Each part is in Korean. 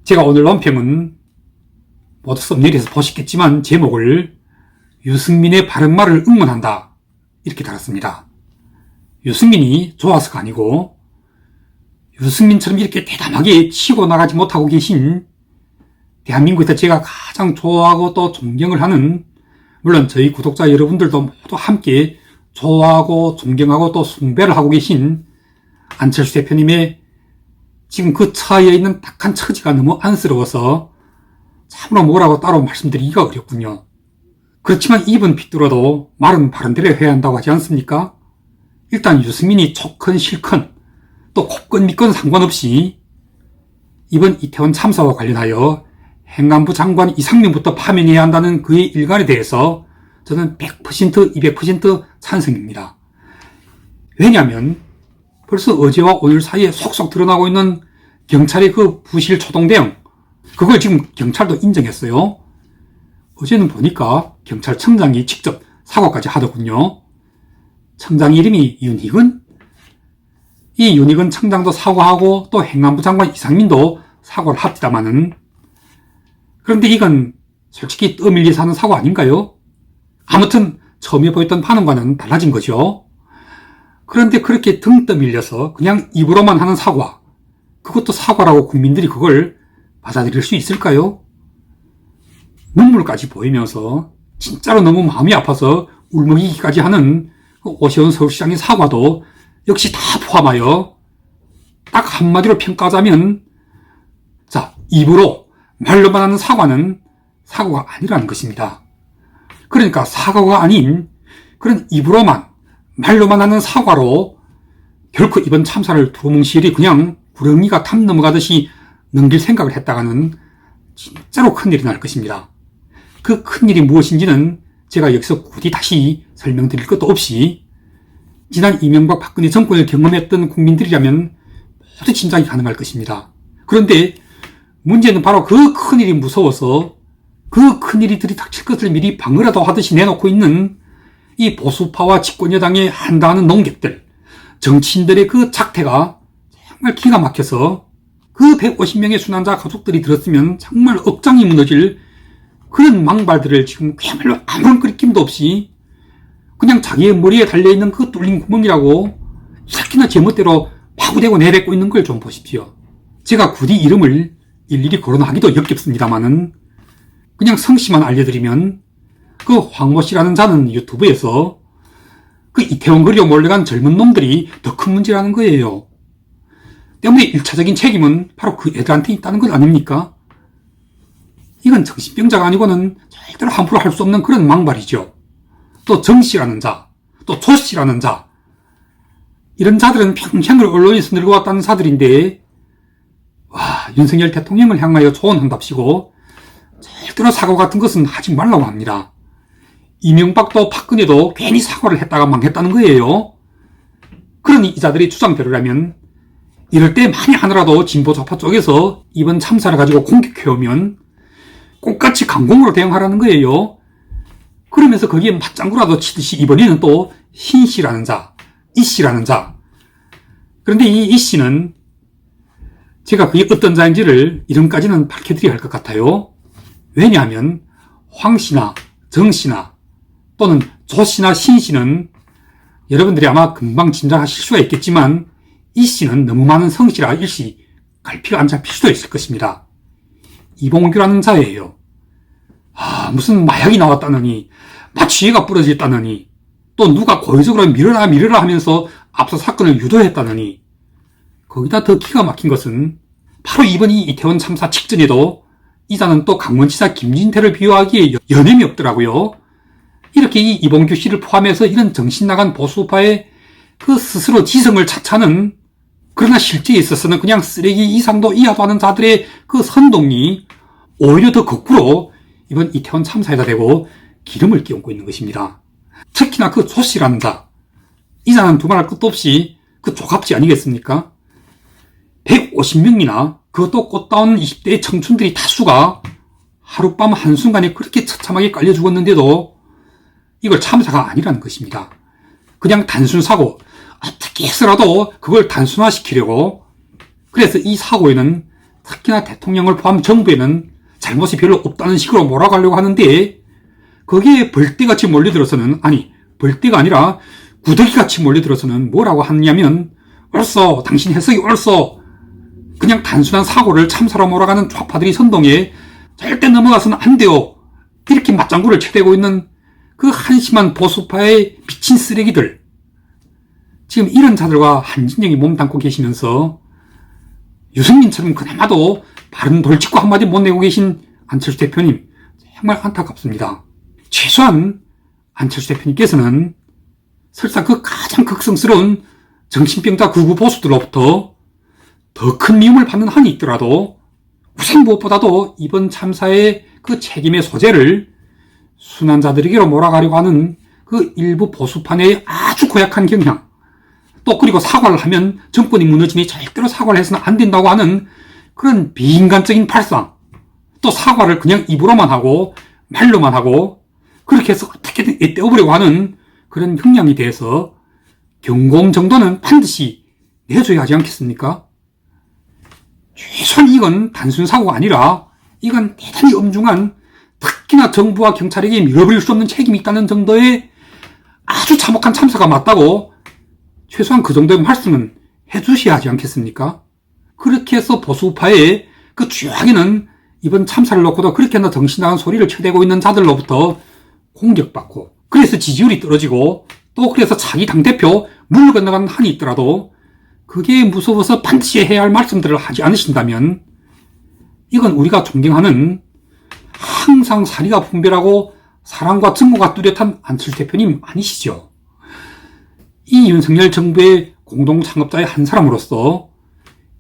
제가 오늘 논평은 모두 썸네일에서 보셨겠지만 제목을 유승민의 바른말을 응원한다 이렇게 달았습니다. 유승민이 좋아서가 아니고 유승민처럼 이렇게 대담하게 치고 나가지 못하고 계신 대한민국에서 제가 가장 좋아하고 또 존경을 하는, 물론 저희 구독자 여러분들도 모두 함께 좋아하고 존경하고 또 숭배를 하고 계신 안철수 대표님의 지금 그 처해 있는 딱한 처지가 너무 안쓰러워서 참으로 뭐라고 따로 말씀드리기가 어렵군요. 그렇지만 입은 비뚤어도 말은 바른대로 해야 한다고 하지 않습니까? 일단 유승민이 좋건 싫건 또 곱건 믿건 상관없이 이번 이태원 참사와 관련하여 행안부 장관 이상민부터 파면해야 한다는 그의 일관에 대해서 저는 100%, 200% 찬성입니다. 왜냐하면 벌써 어제와 오늘 사이에 속속 드러나고 있는 경찰의 그 부실 초동 대응, 그걸 지금 경찰도 인정했어요. 어제는 보니까 경찰청장이 직접 사과까지 하더군요. 청장 이름이 윤희근? 이 윤희근 청장도 사과하고 또 행안부 장관 이상민도 사과를 합디다마는, 그런데 이건 솔직히 떠밀려서 하는 사과 아닌가요? 아무튼 처음에 보였던 반응과는 달라진 거죠. 그런데 그렇게 등 떠밀려서 그냥 입으로만 하는 사과, 그것도 사과라고 국민들이 그걸 받아들일 수 있을까요? 눈물까지 보이면서 진짜로 너무 마음이 아파서 울먹이기까지 하는 오세훈 서울시장의 사과도 역시 다 포함하여 딱 한마디로 평가하자면, 자, 입으로 말로만 하는 사과는 사과가 아니라는 것입니다. 그러니까 사과가 아닌 그런 입으로만 말로만 하는 사과로 결코 이번 참사를 두루뭉실이 그냥 구렁이가 탐 넘어가듯이 넘길 생각을 했다가는 진짜로 큰일이 날 것입니다. 그 큰일이 무엇인지는 제가 여기서 굳이 다시 설명드릴 것도 없이 지난 이명박 박근혜 정권을 경험했던 국민들이라면 모두 짐작이 가능할 것입니다. 그런데 문제는 바로 그 큰일이 무서워서 그 큰일이 들이닥칠 것을 미리 방어라도 하듯이 내놓고 있는 이 보수파와 집권여당의 한다하는 농객들, 정치인들의 그 작태가 정말 기가 막혀서 그 150명의 순환자 가족들이 들었으면 정말 억장이 무너질 그런 망발들을 지금 그야말로 아무런 끄리낌도 없이 그냥 자기의 머리에 달려있는 그 뚫린 구멍이라고 이렇게나 제멋대로 파고대고 내뱉고 있는 걸 좀 보십시오. 제가 굳이 이름을 일일이 거론하기도 역겹습니다만은 그냥 성씨만 알려드리면 그 황모 씨라는 자는 유튜브에서 그 이태원 거리로 몰려간 젊은 놈들이 더 큰 문제라는 거예요. 때문에 1차적인 책임은 바로 그 애들한테 있다는 것 아닙니까? 이건 정신병자가 아니고는 절대로 함부로 할 수 없는 그런 망발이죠. 또 정씨라는 자, 또 조씨라는 자, 이런 자들은 평생을 언론에서 늙어왔다는 자들인데, 와, 윤석열 대통령을 향하여 조언한답시고 절대로 사과 같은 것은 하지 말라고 합니다. 이명박도 박근혜도 괜히 사과를 했다가 망했다는 거예요. 그러니 이 자들의 주장대로라면 이럴 때 만약 하나라도 진보 좌파 쪽에서 이번 참사를 가지고 공격해오면 꽃같이 강공으로 대응하라는 거예요. 그러면서 거기에 맞장구라도 치듯이 이번에는 또 신씨라는 자, 이씨라는 자. 그런데 이 이씨는 제가 그게 어떤 자인지를 이름까지는 밝혀드려야 할 것 같아요. 왜냐하면 황씨나 정씨나 또는 조씨나 신씨는 여러분들이 아마 금방 짐작하실 수가 있겠지만 이씨는 너무 많은 성씨라 일시 갈피가 안 잡힐 수도 있을 것입니다. 이봉규라는 자예요. 무슨 마약이 나왔다느니, 마취해가 부러졌다느니, 또 누가 고의적으로 밀어라 하면서 앞서 사건을 유도했다느니, 거기다 더 기가 막힌 것은 바로 이번 이 이태원 참사 직전에도 이 자는 또 강원지사 김진태를 비호하기에 여념이 없더라고요. 이렇게 이 이봉규 씨를 포함해서 이런 정신나간 보수파의 그 스스로 지성을 차차는, 그러나 실제에 있어서는 그냥 쓰레기 이상도 이하도 하는 자들의 그 선동이 오히려 더 거꾸로 이번 이태원 참사에다 대고 기름을 끼얹고 있는 것입니다. 특히나 그 조씨라는 자, 이 자는 두말할 것도 없이 그 조갑지 아니겠습니까? 150명이나 그것도 꽃다운 20대의 청춘들이 다수가 하룻밤 한순간에 그렇게 처참하게 깔려 죽었는데도 이걸 참사가 아니라는 것입니다. 그냥 단순 사고, 어떻게 해서라도 그걸 단순화시키려고, 그래서 이 사고에는 특히나 대통령을 포함 정부에는 잘못이 별로 없다는 식으로 몰아가려고 하는데, 거기에 벌떼같이 몰려들어서는, 아니 벌떼가 아니라 구더기같이 몰려들어서는 뭐라고 하느냐면, 옳소, 당신 해석이 옳소, 그냥 단순한 사고를 참사로 몰아가는 좌파들이 선동해 절대 넘어가서는 안 돼요, 이렇게 맞장구를 쳐대고 있는 그 한심한 보수파의 미친 쓰레기들. 지금 이런 자들과 한진영이 몸담고 계시면서 유승민처럼 그나마도 바른 돌직구 한마디 못 내고 계신 안철수 대표님, 정말 안타깝습니다. 최소한 안철수 대표님께서는 설사 그 가장 극성스러운 정신병자 극우 보수들로부터 더 큰 미움을 받는 한이 있더라도 우선 무엇보다도 이번 참사의 그 책임의 소재를 순한 자들에게로 몰아가려고 하는 그 일부 보수판의 아주 고약한 경향, 또 그리고 사과를 하면 정권이 무너지니 절대로 사과를 해서는 안 된다고 하는 그런 비인간적인 발상, 또 사과를 그냥 입으로만 하고 말로만 하고 그렇게 해서 어떻게든 떼어보려고 하는 그런 형량에 대해서 경고음 정도는 반드시 내줘야 하지 않겠습니까? 최소한 이건 단순 사고가 아니라 이건 대단히 엄중한, 특히나 정부와 경찰에게 밀어버릴 수 없는 책임이 있다는 정도의 아주 참혹한 참사가 맞다고 최소한 그 정도의 말씀은 해주셔야 하지 않겠습니까? 그렇게 해서 보수파의 그 주요하게는 이번 참사를 놓고도 그렇게나 정신 나간 소리를 쳐대고 있는 자들로부터 공격받고, 그래서 지지율이 떨어지고, 또 그래서 자기 당대표 물 건너가는 한이 있더라도 그게 무서워서 반드시 해야 할 말씀들을 하지 않으신다면 이건 우리가 존경하는 항상 사리가 분별하고 사랑과 증오가 뚜렷한 안철수 대표님 아니시죠? 이 윤석열 정부의 공동 창업자의 한 사람으로서,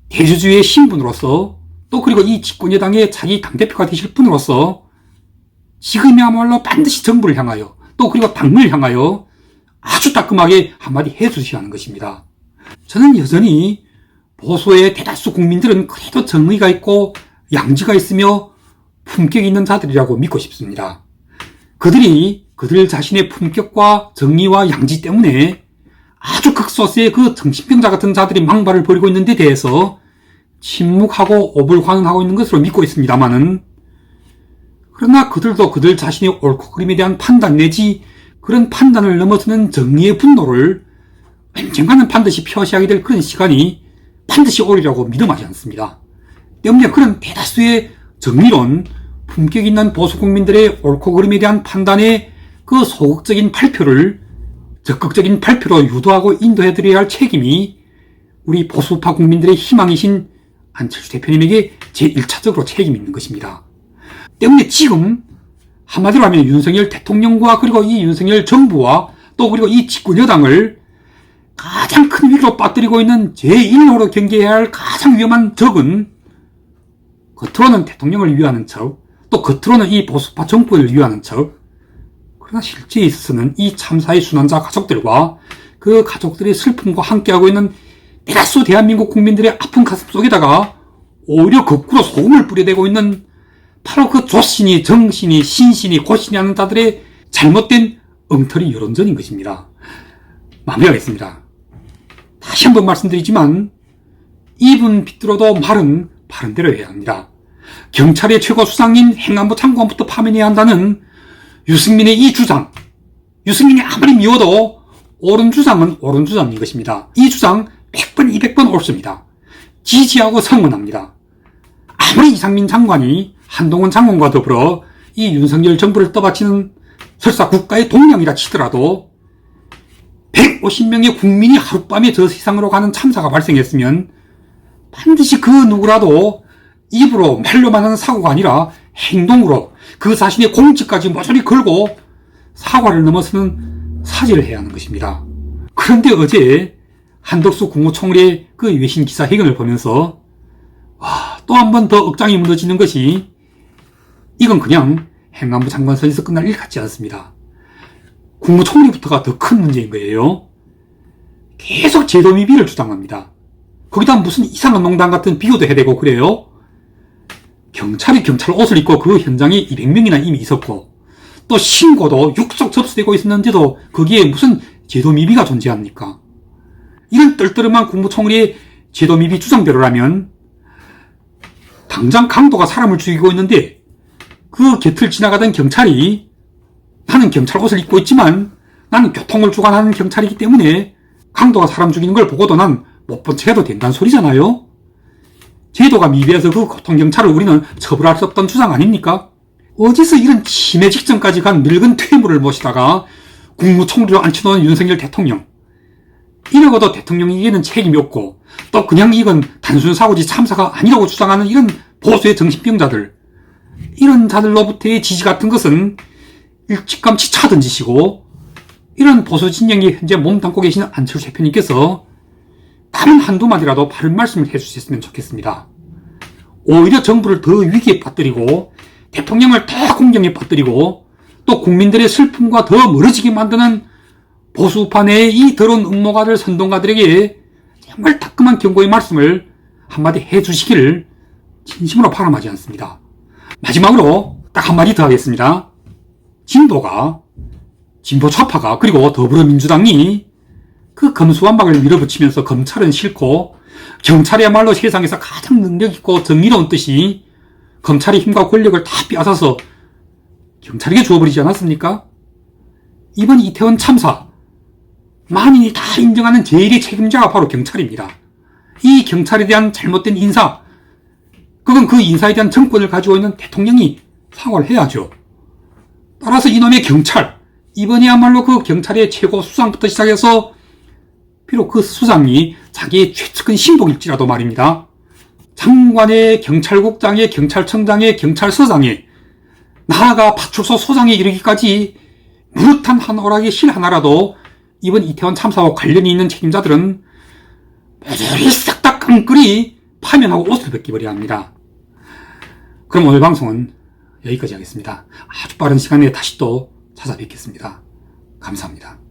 대주주의 신분으로서, 또 그리고 이 집권여당의 자기 당대표가 되실 분으로서 지금이야말로 반드시 정부를 향하여, 또 그리고 당을 향하여 아주 따끔하게 한마디 해주셔야 하는 것입니다. 저는 여전히 보수의 대다수 국민들은 그래도 정의가 있고 양지가 있으며 품격이 있는 자들이라고 믿고 싶습니다. 그들이 그들 자신의 품격과 정의와 양지 때문에 아주 극소수의 그 정신병자 같은 자들이 망발을 벌이고 있는 데 대해서 침묵하고 오불환원하고 있는 것으로 믿고 있습니다만은, 그러나 그들도 그들 자신의 옳고 그름에 대한 판단 내지 그런 판단을 넘어서는 정의의 분노를 언젠가는 반드시 표시하게 될 그런 시간이 반드시 오리라고 믿음하지 않습니다. 때문에 그런 대다수의 정의로운 품격 있는 보수 국민들의 옳고 그름에 대한 판단의 그 소극적인 발표를 적극적인 발표로 유도하고 인도해드려야 할 책임이 우리 보수파 국민들의 희망이신 안철수 대표님에게 제1차적으로 책임이 있는 것입니다. 때문에 지금 한마디로 하면 윤석열 대통령과 그리고 이 윤석열 정부와 또 그리고 이 집권 여당을 가장 큰 위기로 빠뜨리고 있는 제1호로 경계해야 할 가장 위험한 적은 겉으로는 대통령을 위하는 척, 또 겉으로는 이 보수파 정권을 위하는 척, 그러나 실제에 있어서는 이 참사의 순환자 가족들과 그 가족들의 슬픔과 함께하고 있는 대다수 대한민국 국민들의 아픈 가슴 속에다가 오히려 거꾸로 소금을 뿌려대고 있는 바로 그 조신이, 정신이, 신신이, 고신이 하는 자들의 잘못된 엉터리 여론전인 것입니다. 마무리하겠습니다. 다시 한번 말씀드리지만 입은 비뚤어도 말은 바른 대로 해야 합니다. 경찰의 최고 수장인 행안부 장관부터 파면해야 한다는 유승민의 이 주장, 유승민이 아무리 미워도 옳은 주장은 옳은 주장인 것입니다. 이 주장 100번, 200번 옳습니다. 지지하고 성원합니다. 아무리 이상민 장관이 한동훈 장관과 더불어 이 윤석열 정부를 떠받치는 설사 국가의 동량이라 치더라도 150명의 국민이 하룻밤에 저 세상으로 가는 참사가 발생했으면 반드시 그 누구라도 입으로 말로만 하는 사고가 아니라 행동으로 그 자신의 공직까지 모조리 걸고 사과를 넘어서는 사죄를 해야 하는 것입니다. 그런데 어제 한덕수 국무총리의 그 외신 기자회견을 보면서 또 한 번 더 억장이 무너지는 것이, 이건 그냥 행안부 장관 선에서 끝날 일 같지 않습니다. 국무총리부터가 더 큰 문제인 거예요. 계속 제도미비를 주장합니다. 거기다 무슨 이상한 농담 같은 비교도 해대고 그래요. 경찰이 경찰 옷을 입고 그 현장에 200명이나 이미 있었고, 또 신고도 육속 접수되고 있었는데도 거기에 무슨 제도미비가 존재합니까? 이런 떨떠름한 국무총리의 제도미비 주장대로라면 당장 강도가 사람을 죽이고 있는데 그 곁을 지나가던 경찰이 나는 경찰 옷을 입고 있지만 나는 교통을 주관하는 경찰이기 때문에 강도가 사람 죽이는 걸 보고도 난 못 본 척 해도 된다는 소리잖아요. 제도가 미비해서 그 교통경찰을 우리는 처벌할 수 없다는 주장 아닙니까? 어디서 이런 치매 직전까지 간 늙은 퇴물을 모시다가 국무총리로 앉혀놓은 윤석열 대통령. 이러고도 대통령에게는 책임이 없고 또 그냥 이건 단순 사고지 참사가 아니라고 주장하는 이런 보수의 정신병자들. 이런 자들로부터의 지지 같은 것은 일찌감치 차던지시고 이런 보수 진영이 현재 몸담고 계시는 안철수 대표님께서 단 한두 마디라도 바른 말씀을 해주셨으면 좋겠습니다. 오히려 정부를 더 위기에 빠뜨리고 대통령을 더 공경에 빠뜨리고 또 국민들의 슬픔과 더 멀어지게 만드는 보수파 내의 이 더러운 음모가들 선동가들에게 정말 따끔한 경고의 말씀을 한마디 해주시기를 진심으로 바람하지 않습니다. 마지막으로 딱 한마디 더 하겠습니다. 진보가, 진보 좌파가, 그리고 더불어민주당이 그 검수완박을 밀어붙이면서 검찰은 싫고 경찰이야말로 세상에서 가장 능력있고 정의로운 뜻이 검찰의 힘과 권력을 다 빼앗아서 경찰에게 주어버리지 않았습니까? 이번 이태원 참사 만인이 다 인정하는 제일의 책임자가 바로 경찰입니다. 이 경찰에 대한 잘못된 인사, 그건 그 인사에 대한 정권을 가지고 있는 대통령이 사과를 해야죠. 따라서 이놈의 경찰, 이번이야말로 그 경찰의 최고 수장부터 시작해서 비록 그 수장이 자기의 최측근 신복일지라도 말입니다. 장관의, 경찰국장의, 경찰청장의, 경찰서장의, 나아가 파출소 소장에 이르기까지 무릇한 한 오락의 실 하나라도 이번 이태원 참사와 관련이 있는 책임자들은 모조리 싹 다 깡그리 파면하고 옷을 벗겨버려야 합니다. 그럼 오늘 방송은 여기까지 하겠습니다. 아주 빠른 시간에 다시 또 찾아뵙겠습니다. 감사합니다.